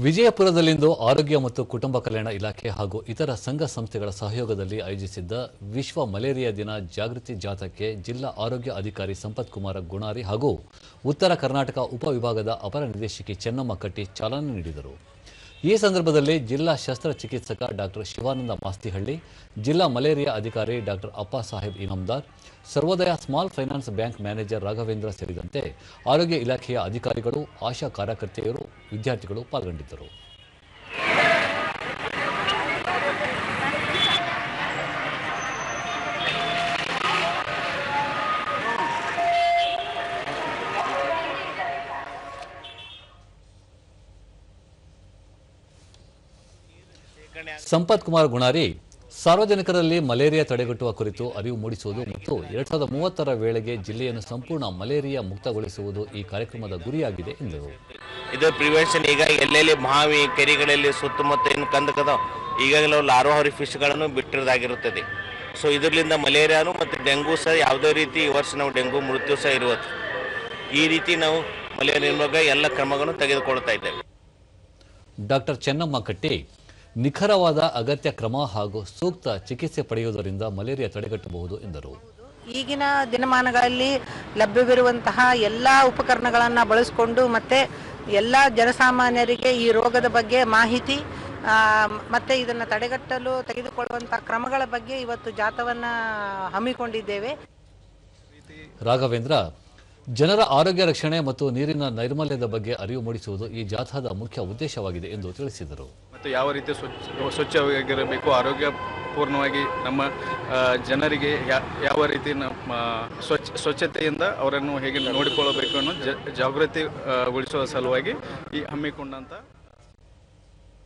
ವಿಜಯಪುರದಲ್ಲಿಂದು ಆರೋಗ್ಯ ಮತ್ತು ಕುಟುಂಬ ಕಲ್ಯಾಣ ಇಲಾಖೆ ಹಾಗೂ ಇತರ ಸಂಘ ಸಂಸ್ಥೆಗಳ ಸಹಯೋಗದಲ್ಲಿ ಆಯೋಜಿಸಿದ್ದ ವಿಶ್ವ ಮಲೇರಿಯಾ ದಿನ ಜಾಗೃತಿ ಜಾಥಾಕ್ಕೆ ಜಿಲ್ಲಾ ಆರೋಗ್ಯ ಅಧಿಕಾರಿ ಸಂಪತ್ ಕುಮಾರ ಗುಣಾರಿ ಹಾಗೂ ಉತ್ತರ ಕರ್ನಾಟಕ ಉಪವಿಭಾಗದ ಅಪರ ನಿರ್ದೇಶಕಿ ಚೆನ್ನಮ್ಮ ಕಟ್ಟಿ ಚಾಲನೆ ನೀಡಿದರು. ಈ ಸಂದರ್ಭದಲ್ಲಿ ಜಿಲ್ಲಾ ಶಸ್ತ್ರಚಿಕಿತ್ಸಕ ಡಾಕ್ಟರ್ ಶಿವಾನಂದ ಮಾಸ್ತಿಹಳ್ಳಿ, ಜಿಲ್ಲಾ ಮಲೇರಿಯಾ ಅಧಿಕಾರಿ doctor Appa Saheb Inamdar, Sarvodaya small finance bank manager Raghavendra ಸೇರಿದಂತೆ ಆರೋಗ್ಯ ಇಲಾಖೆಯ ಅಧಿಕಾರಿಗಳು, ಆಶಾ ಕಾರ್ಯಕರ್ತೆಯರು, ವಿದ್ಯಾರ್ಥಿಗಳು ಪಾಲ್ಗೊಂಡಿದ್ದರು. ಸಂಪತ್ ಕುಮಾರ್ ಗುಣಾರಿ ಸಾರ್ವಜನಿಕರಲ್ಲಿ ಮಲೇರಿಯಾ ತಡೆಗಟ್ಟುವ ಕುರಿತು ಅರಿವು ಮೂಡಿಸುವುದು ಮತ್ತು 2030ರ ವೇಳೆಗೆ ಜಿಲ್ಲೆಯನ್ನು ಸಂಪೂರ್ಣ ಮಲೇರಿಯಾ ಮುಕ್ತಗೊಳಿಸುವುದು ಈ ಕಾರ್ಯಕ್ರಮದ ಗುರಿಯಾಗಿದೆ ಎಂದರು. ಇದು ಪ್ರಿವೆನ್ಷನ್ ಈಗ ಎಲ್ಲೆಲ್ಲಿ ಬಾವಿ ಕೆರೆಗಳಲ್ಲಿ ಸುತ್ತಮುತ್ತ ಏನು ಕಂದಕದ ಈಗಾಗಲೇ ಲಾರ್ವಾ ಫಿಶ್ಗಳನ್ನು ಬಿಟ್ಟಿರೋದಾಗಿರುತ್ತದೆ. ಸೊ ಇದರಿಂದ ಮಲೇರಿಯಾನು ಮತ್ತು ಡೆಂಗು ಸಹ ಯಾವುದೇ ರೀತಿ ಈ ವರ್ಷ ನಾವು ಡೆಂಗು ಮೃತ್ಯು ಸಹ ಇರುವುದು. ಈ ರೀತಿ ನಾವು ಮಲೇರಿಯಾ ನಿರ್ಮೂಲನೆ ಎಲ್ಲ ಕ್ರಮಗಳನ್ನು ತೆಗೆದುಕೊಳ್ತಾ ಇದ್ದೇವೆ. ಡಾಕ್ಟರ್ ಚೆನ್ನಮ್ಮ ಕಟ್ಟಿ ನಿಖರವಾದ ಅಗತ್ಯ ಕ್ರಮ ಹಾಗೂ ಸೂಕ್ತ ಚಿಕಿತ್ಸೆ ಪಡೆಯುವುದರಿಂದ ಮಲೇರಿಯಾ ತಡೆಗಟ್ಟಬಹುದು ಎಂದರು. ಈಗಿನ ದಿನಮಾನಗಳಲ್ಲಿ ಲಭ್ಯವಿರುವಂತಹ ಎಲ್ಲ ಉಪಕರಣಗಳನ್ನು ಬಳಸಿಕೊಂಡು ಮತ್ತೆ ಎಲ್ಲ ಜನಸಾಮಾನ್ಯರಿಗೆ ಈ ರೋಗದ ಬಗ್ಗೆ ಮಾಹಿತಿ ಮತ್ತೆ ಇದನ್ನು ತಡೆಗಟ್ಟಲು ತೆಗೆದುಕೊಳ್ಳುವಂತಹ ಕ್ರಮಗಳ ಬಗ್ಗೆ ಇವತ್ತು ಜಾಥಾವನ್ನು ಹಮ್ಮಿಕೊಂಡಿದ್ದೇವೆ. ರಾಘವೇಂದ್ರ ಜನರ ಆರೋಗ್ಯ ರಕ್ಷಣೆ ಮತ್ತು ನೀರಿನ ನೈರ್ಮಲ್ಯದ ಬಗ್ಗೆ ಅರಿವು ಮೂಡಿಸುವುದು ಈ ಜಾಥಾದ ಮುಖ್ಯ ಉದ್ದೇಶವಾಗಿದೆ ಎಂದು ತಿಳಿಸಿದರು. ಮತ್ತು ಯಾವ ರೀತಿ ಸ್ವಚ್ಛವಾಗಿರಬೇಕು, ಆರೋಗ್ಯಪೂರ್ಣವಾಗಿ ನಮ್ಮ ಜನರಿಗೆ ಯಾವ ರೀತಿ ನಮ್ಮ ಸ್ವಚ್ಛತೆಯಿಂದ ಅವರನ್ನು ಹೇಗೆ ನೋಡಿಕೊಳ್ಳಬೇಕು ಅನ್ನೋ ಜಾಗೃತಿ ಗೊಳಿಸುವ ಸಲುವಾಗಿ ಈ ಹಮ್ಮಿಕೊಂಡಂಥ